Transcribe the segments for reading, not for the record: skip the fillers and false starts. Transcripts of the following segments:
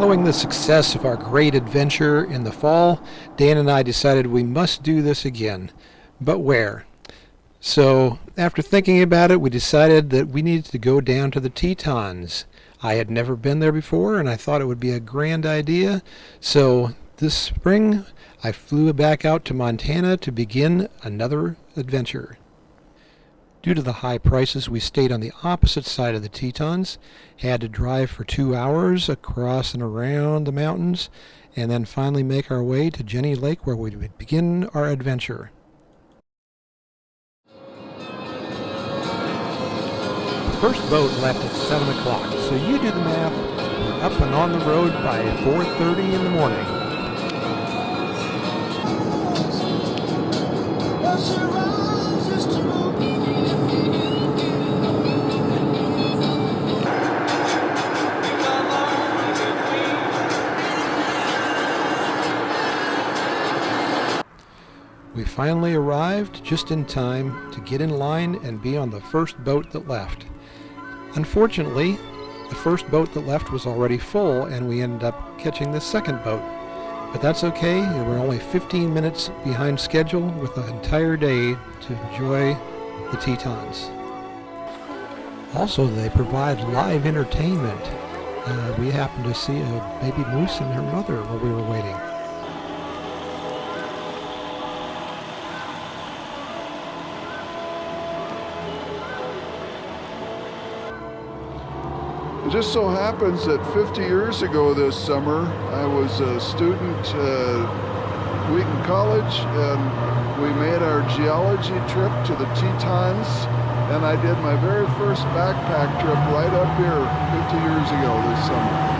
Following the success of our great adventure in the fall, Dan and I decided we must do this again. But where? So, after thinking about it, we decided that we needed to go down to the Tetons. I had never been there before, and I thought it would be a grand idea. So, this spring, I flew back out to Montana to begin another adventure. Due to the high prices, we stayed on the opposite side of the Tetons, had to drive for 2 hours across and around the mountains, and then finally make our way to Jenny Lake where we would begin our adventure. The first boat left at 7 o'clock, so you do the math. We're up and on the road by 4:30 in the morning. We finally arrived just in time to get in line and be on the first boat that left. Unfortunately, the first boat that left was already full and we ended up catching the second boat. But that's okay, we were only 15 minutes behind schedule with the entire day to enjoy the Tetons. Also, they provide live entertainment. We happened to see a baby moose and her mother while we were waiting. It just so happens that 50 years ago this summer, I was a student at Wheaton College, and we made our geology trip to the Tetons, and I did my very first backpack trip right up here 50 years ago this summer.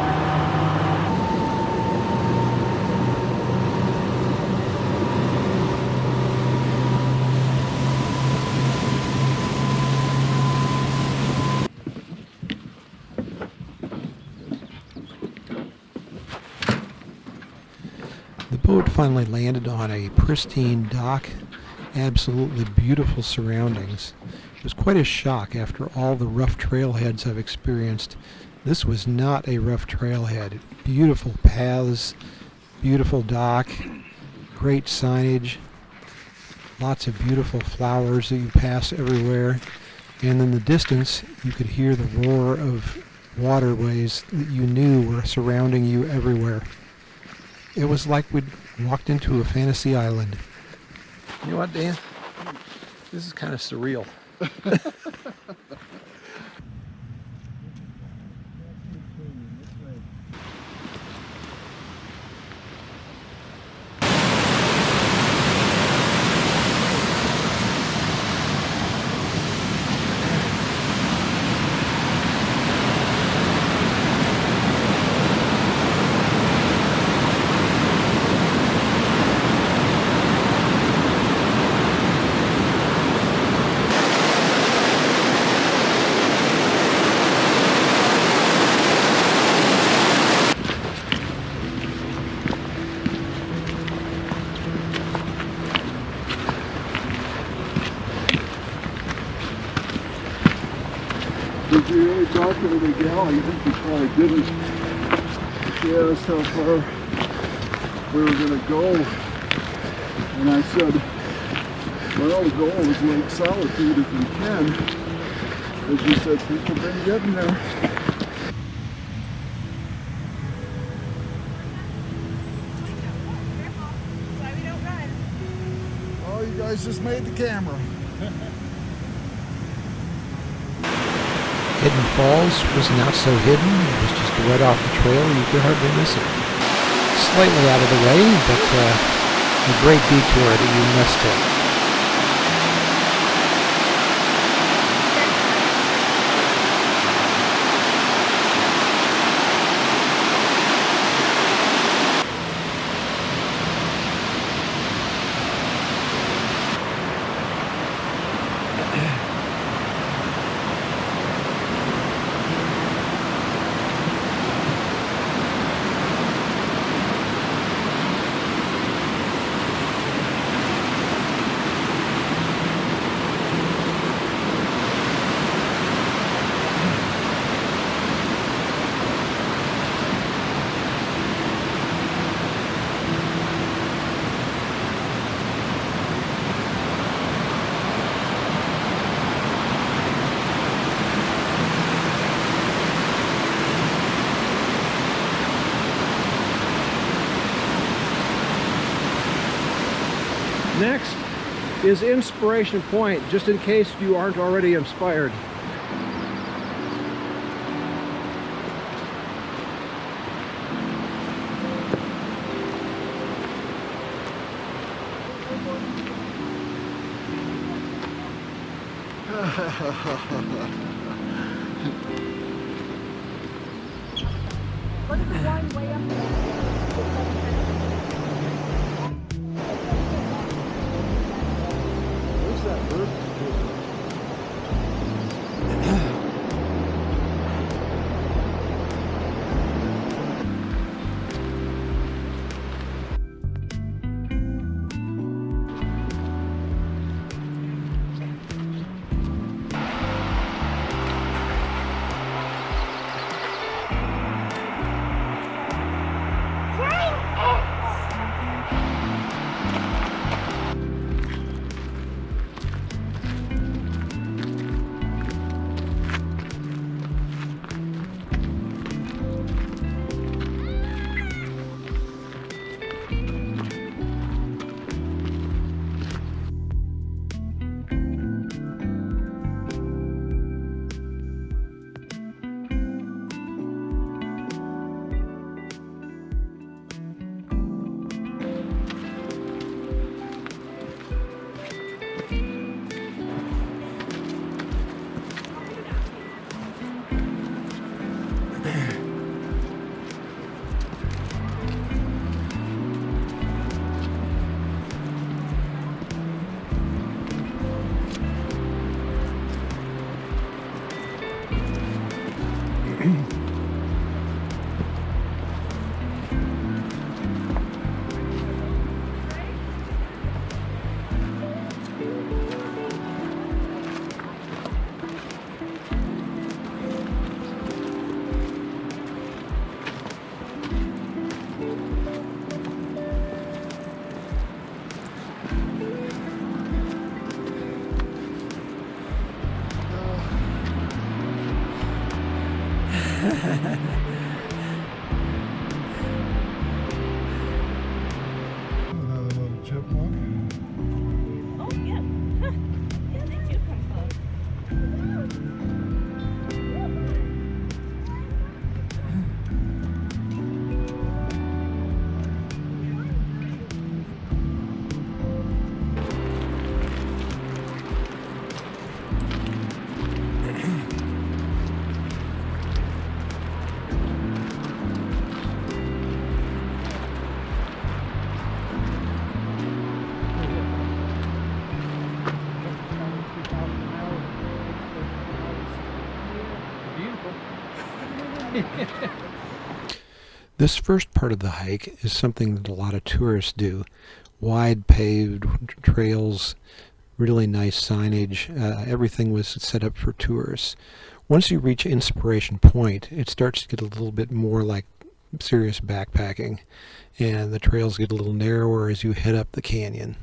The boat finally landed on a pristine dock, absolutely beautiful surroundings. It was quite a shock after all the rough trailheads I've experienced. This was not a rough trailhead. Beautiful paths, beautiful dock, great signage, lots of beautiful flowers that you pass everywhere, and in the distance you could hear the roar of waterways that you knew were surrounding you everywhere. It was like we'd walked into a fantasy island. You know what, Dan? This is kind of surreal. Did you really talk to the gal? I think you probably didn't. She asked how far we were going to go. And I said, well, the goal is Lake Solitude if we can. And she said, people been getting there. Oh, you guys just made the camera. Hidden Falls was not so hidden. It was just right off the trail. You could hardly miss it. Slightly out of the way, but a great detour that you must take. is Inspiration Point, just in case you aren't already inspired. Look at the one way up there. Where's that bird? Another little chipmunk. Oh, yeah. Huh. Yeah, they do come close. This first part of the hike is something that a lot of tourists do. Wide paved trails, really nice signage, everything was set up for tourists. Once you reach Inspiration Point, it starts to get a little bit more like serious backpacking, and the trails get a little narrower as you head up the canyon.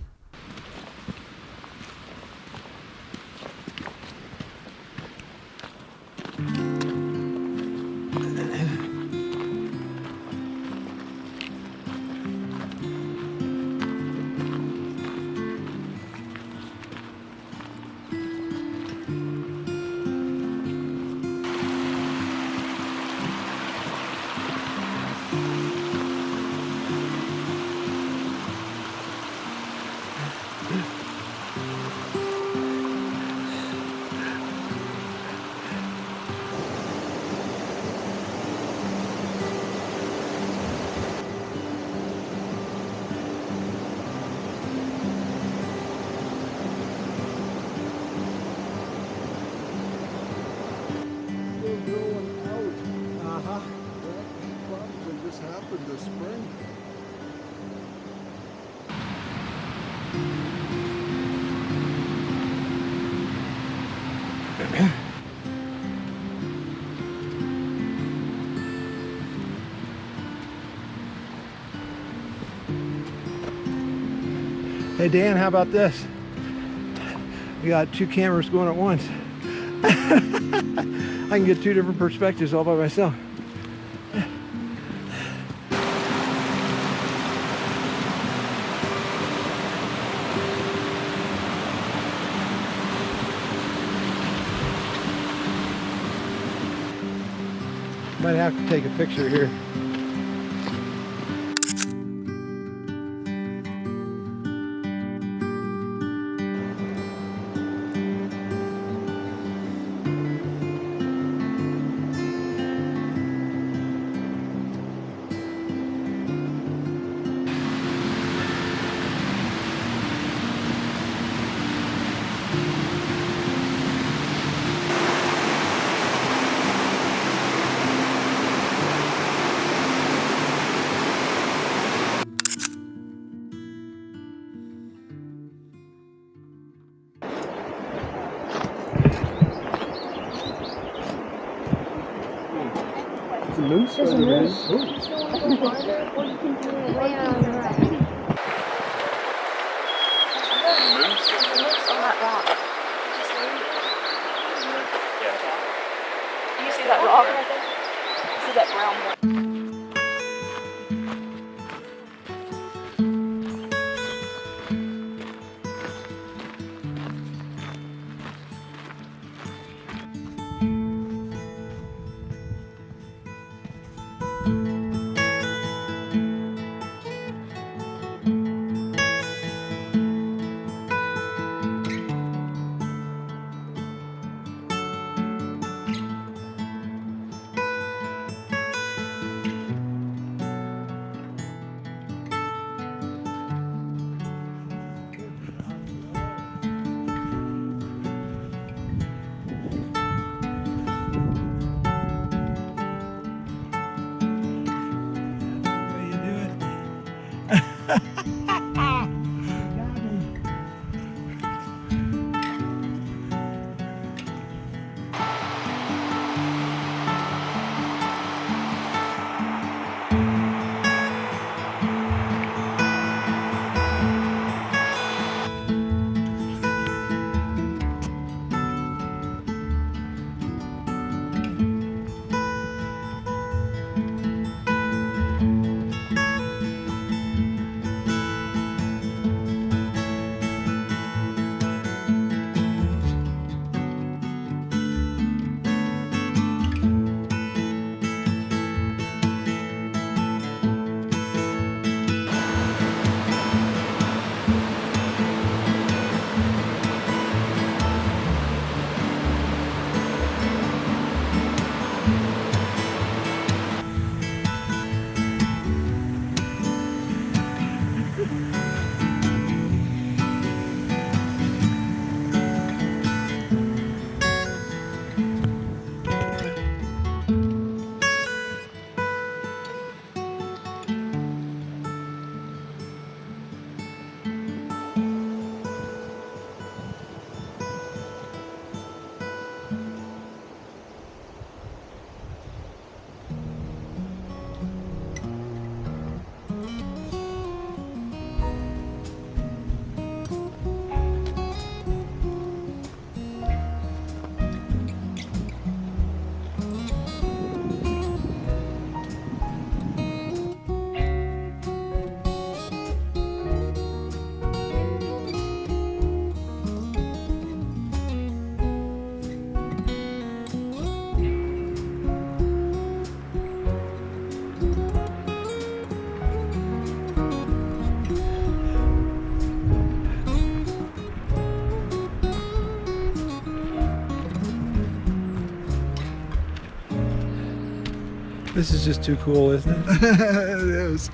This happened this spring. Hey Dan, how about this? We got two cameras going at once. I can get two different perspectives all by myself. Might have to take a picture here. It's a moose. There's a moose. Ooh. Or you can do it way on the right. There's a moose on that rock. Do you see that rock right there? You see that brown rock? This is just too cool, isn't it? It is.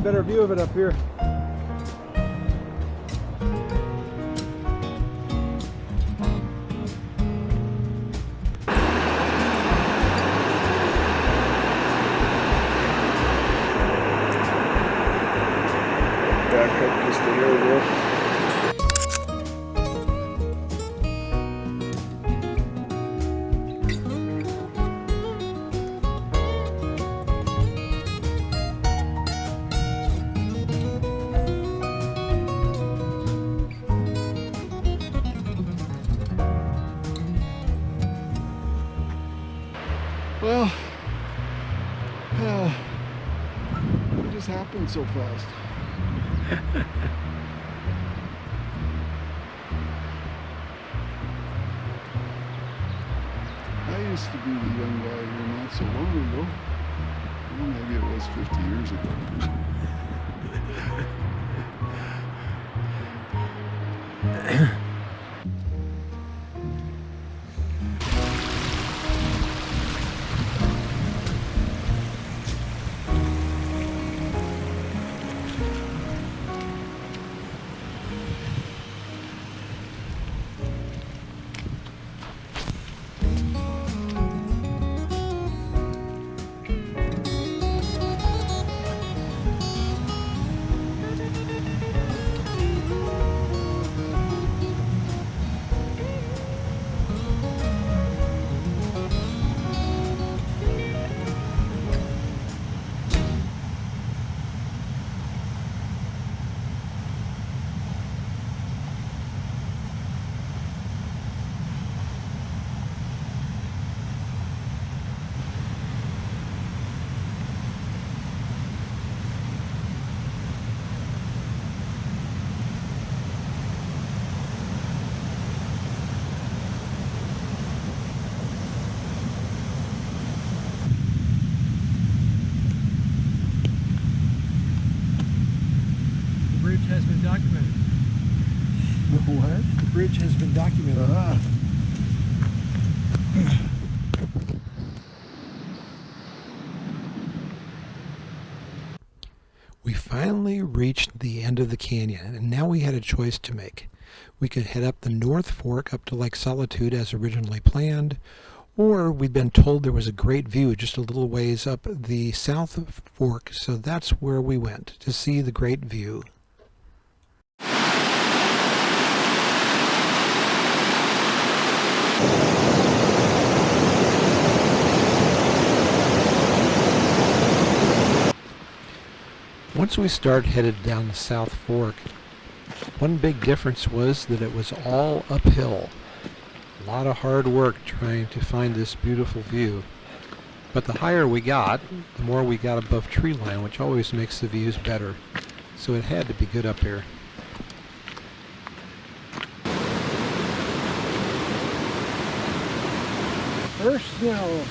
better view of it up here. Back up just a hair there. Well, it just happened so fast. I used to be the young guy here not so long ago. Well, maybe it was 50 years ago. Has been documented. What? The bridge has been documented. We finally reached the end of the canyon, and now we had a choice to make. We could head up the North Fork up to Lake Solitude as originally planned, or we'd been told there was a great view just a little ways up the South Fork, so that's where we went to see the great view. Once we started headed down the South Fork, one big difference was that it was all uphill. A lot of hard work trying to find this beautiful view. But the higher we got, the more we got above tree line, which always makes the views better. So it had to be good up here. First snow.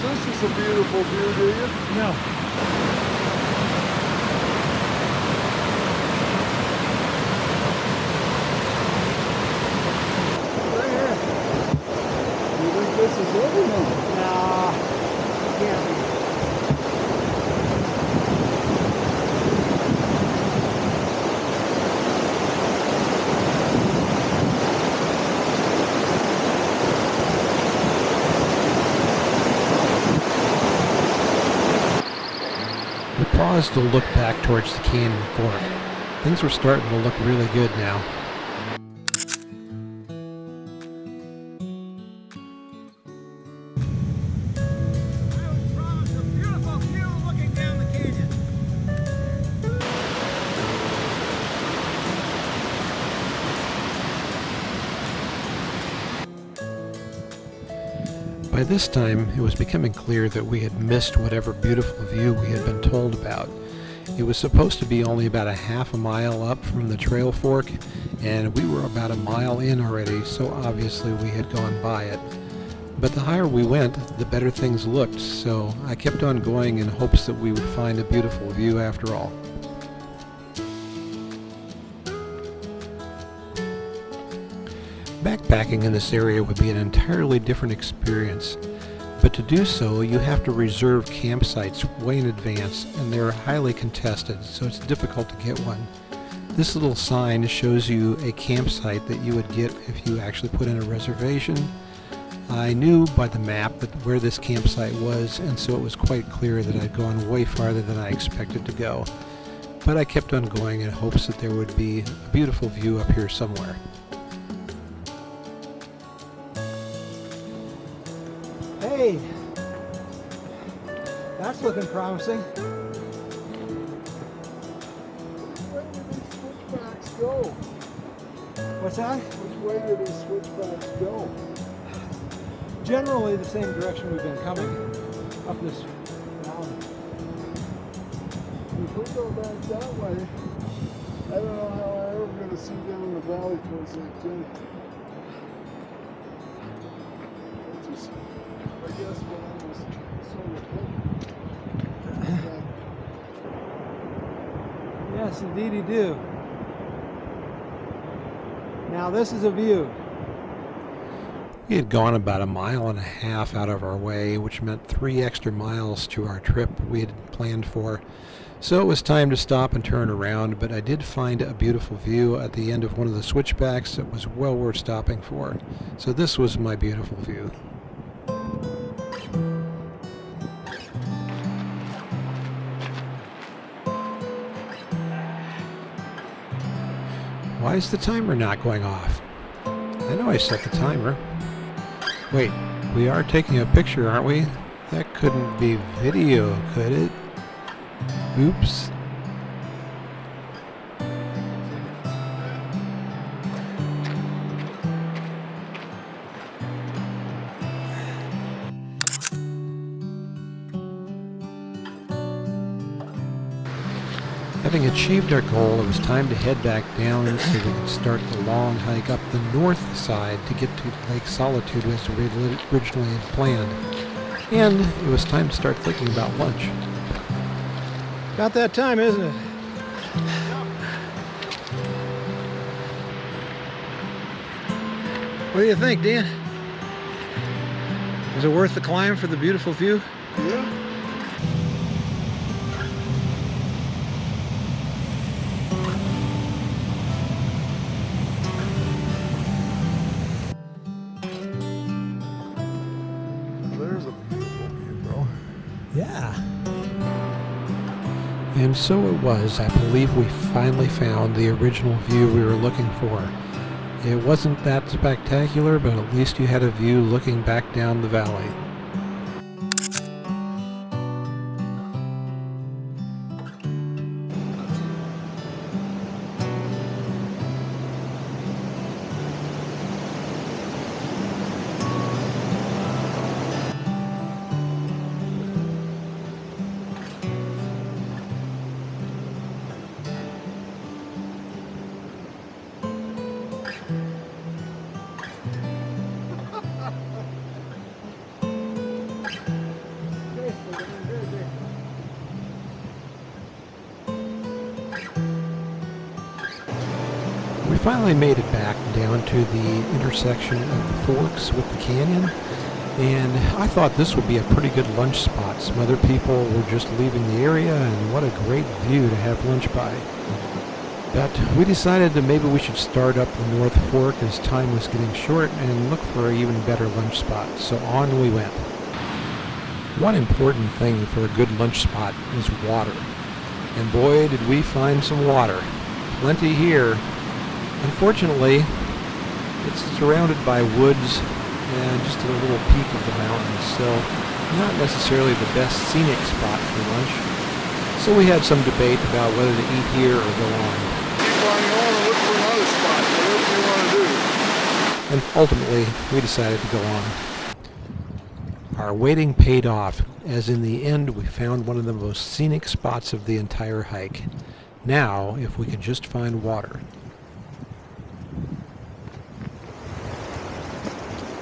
This is a beautiful view, do you? No. Right here. You think this is it or no? Nah, can't be. We paused to look back towards the canyon fork. Things were starting to look really good now. By this time, it was becoming clear that we had missed whatever beautiful view we had been told about. It was supposed to be only about a half a mile up from the trail fork, and we were about a mile in already, so obviously we had gone by it. But the higher we went, the better things looked, so I kept on going in hopes that we would find a beautiful view after all. Backpacking in this area would be an entirely different experience, but to do so you have to reserve campsites way in advance, and they're highly contested, so it's difficult to get one. This little sign shows you a campsite that you would get if you actually put in a reservation. I knew by the map that where this campsite was, and so it was quite clear that I'd gone way farther than I expected to go. But I kept on going in hopes that there would be a beautiful view up here somewhere. Hey, that's looking promising. Which way do these switchbacks go? What's that? Which way do these switchbacks go? Generally the same direction we've been coming, up this mountain. If we go back that way, I don't know how I'm ever going to see down the valley towards Lake Tetons. I guess when I was sort of looking. Yes, indeed you do. Now this is a view. We had gone about 1.5 miles out of our way, which meant 3 extra miles to our trip we had planned for. So it was time to stop and turn around, but I did find a beautiful view at the end of one of the switchbacks that was well worth stopping for. So this was my beautiful view. Why is the timer not going off? I know I set the timer. Wait, we are taking a picture, aren't we? That couldn't be video, could it? Oops. Having achieved our goal, it was time to head back down so we could start the long hike up the north side to get to Lake Solitude as we originally had planned. And it was time to start thinking about lunch. About that time, isn't it? What do you think, Dan? Was it worth the climb for the beautiful view? Yeah. There's a beautiful view, bro. Yeah. And so it was. I believe we finally found the original view we were looking for. It wasn't that spectacular, but at least you had a view looking back down the valley. We finally made it back down to the intersection of the forks with the canyon, and I thought this would be a pretty good lunch spot. Some other people were just leaving the area, and what a great view to have lunch by. But we decided that maybe we should start up the North Fork as time was getting short and look for an even better lunch spot, so on we went. One important thing for a good lunch spot is water, and boy did we find some water. Plenty here. Unfortunately, it's surrounded by woods and just a little peak of the mountains, so not necessarily the best scenic spot for lunch. So we had some debate about whether to eat here or go on. Keep on going and look for another spot, whatever you want to do. And ultimately, we decided to go on. Our waiting paid off, as in the end we found one of the most scenic spots of the entire hike. Now, if we could just find water.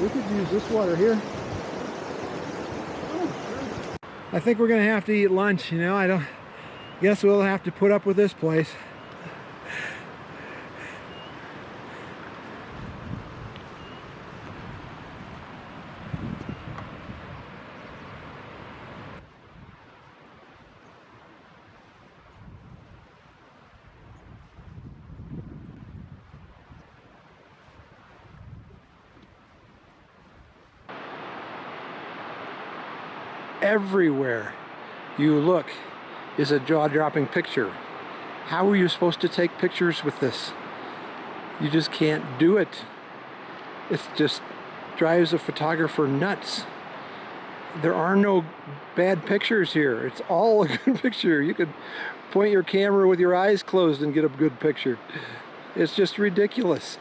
We could use this water here. I think we're gonna have to eat lunch, you know. I don't guess we'll have to put up with this place. Everywhere you look is a jaw-dropping picture. How are you supposed to take pictures with this? You just can't do it. It just drives a photographer nuts. There are no bad pictures here. It's all a good picture. You could point your camera with your eyes closed and get a good picture. It's just ridiculous.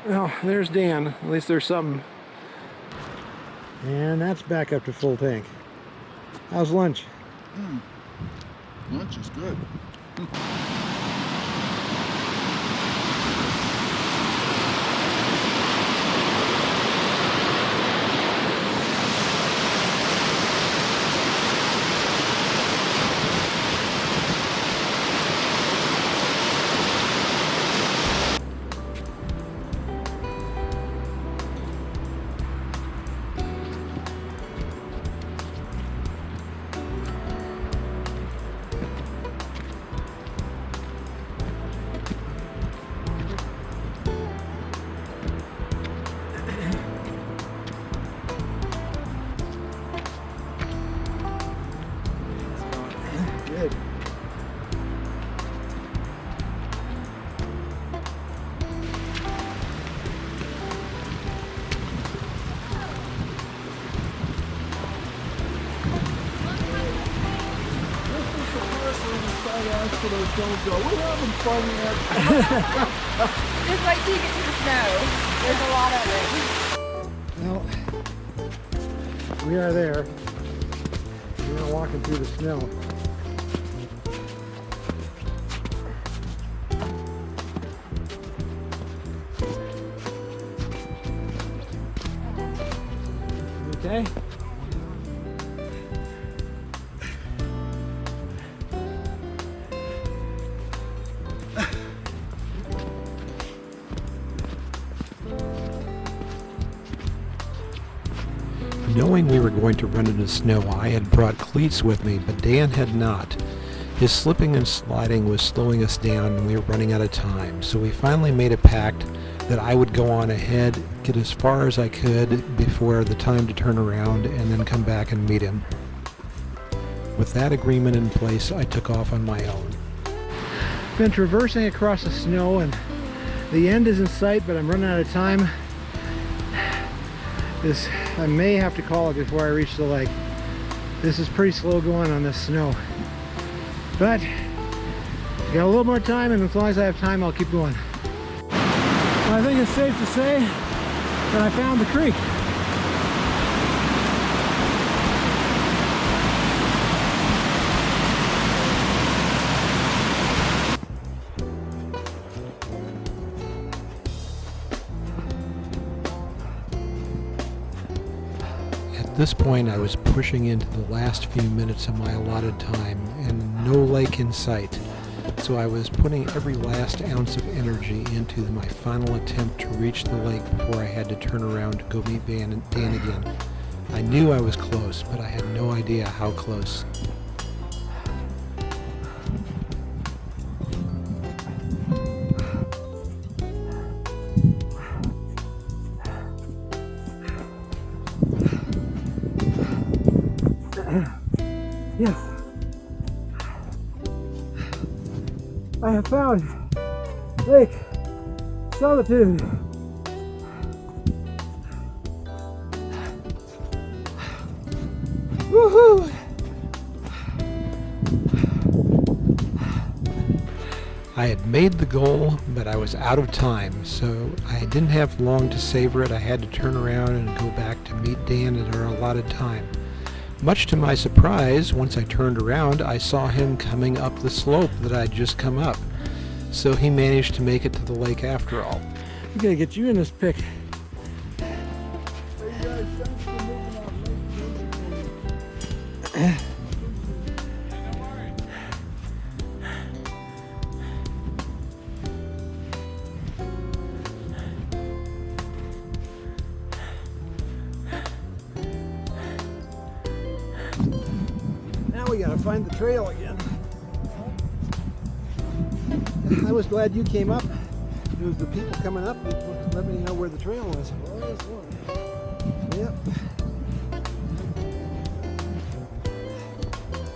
Well, there's Dan. At least there's something. And that's back up to full tank. How's lunch? Lunch is good. Good. We're having fun yet. Just wait till you get to the snow. There's a lot of it. Well, we are there. We're now walking through the snow. Okay. Knowing we were going to run into snow, I had brought cleats with me, but Dan had not. His slipping and sliding was slowing us down and we were running out of time, so we finally made a pact that I would go on ahead, get as far as I could before the time to turn around, and then come back and meet him. With that agreement in place, I took off on my own. Been traversing across the snow and the end is in sight, but I'm running out of time. I may have to call it before I reach the lake. This is pretty slow going on this snow. But got a little more time, and as long as I have time, I'll keep going. I think it's safe to say that I found the creek. At this point, I was pushing into the last few minutes of my allotted time and no lake in sight, so I was putting every last ounce of energy into my final attempt to reach the lake before I had to turn around to go meet Dan again. I knew I was close, but I had no idea how close. Yes, I have found Lake Solitude. Woohoo! I had made the goal, but I was out of time, so I didn't have long to savor it. I had to turn around and go back to meet Dan at our allotted time. Much to my surprise, once I turned around, I saw him coming up the slope that I'd just come up. So he managed to make it to the lake after all. We gotta get you in this pic. Hey guys, thanks for moving on Lake Solitude. Now we gotta find the trail again. I was glad you came up. It was the people coming up that let me know where the trail was. Yep.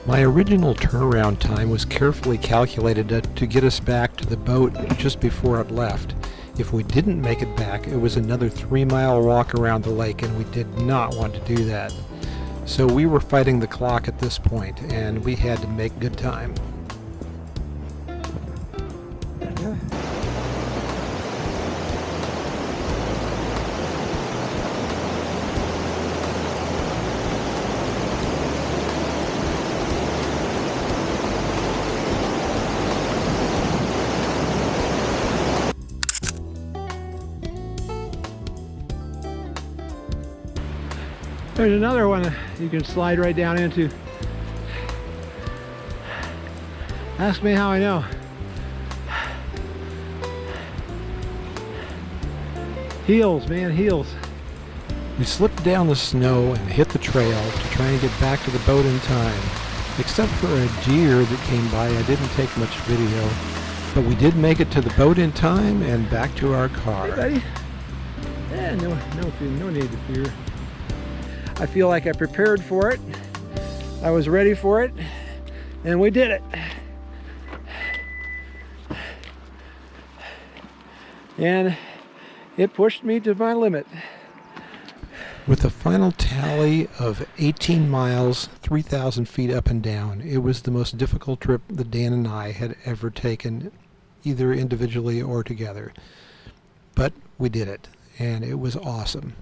My original turnaround time was carefully calculated to get us back to the boat just before it left. If we didn't make it back, it was another 3-mile walk around the lake, and we did not want to do that. So we were fighting the clock at this point, and we had to make good time. There's another one you can slide right down into. Ask me how I know. Heels, man, heels. We slipped down the snow and hit the trail to try and get back to the boat in time. Except for a deer that came by, I didn't take much video. But we did make it to the boat in time and back to our car. Hey, buddy. Yeah, no need to fear. I feel like I prepared for it. I was ready for it, and we did it. And it pushed me to my limit. With a final tally of 18 miles, 3,000 feet up and down, it was the most difficult trip that Dan and I had ever taken, either individually or together. But we did it, and it was awesome.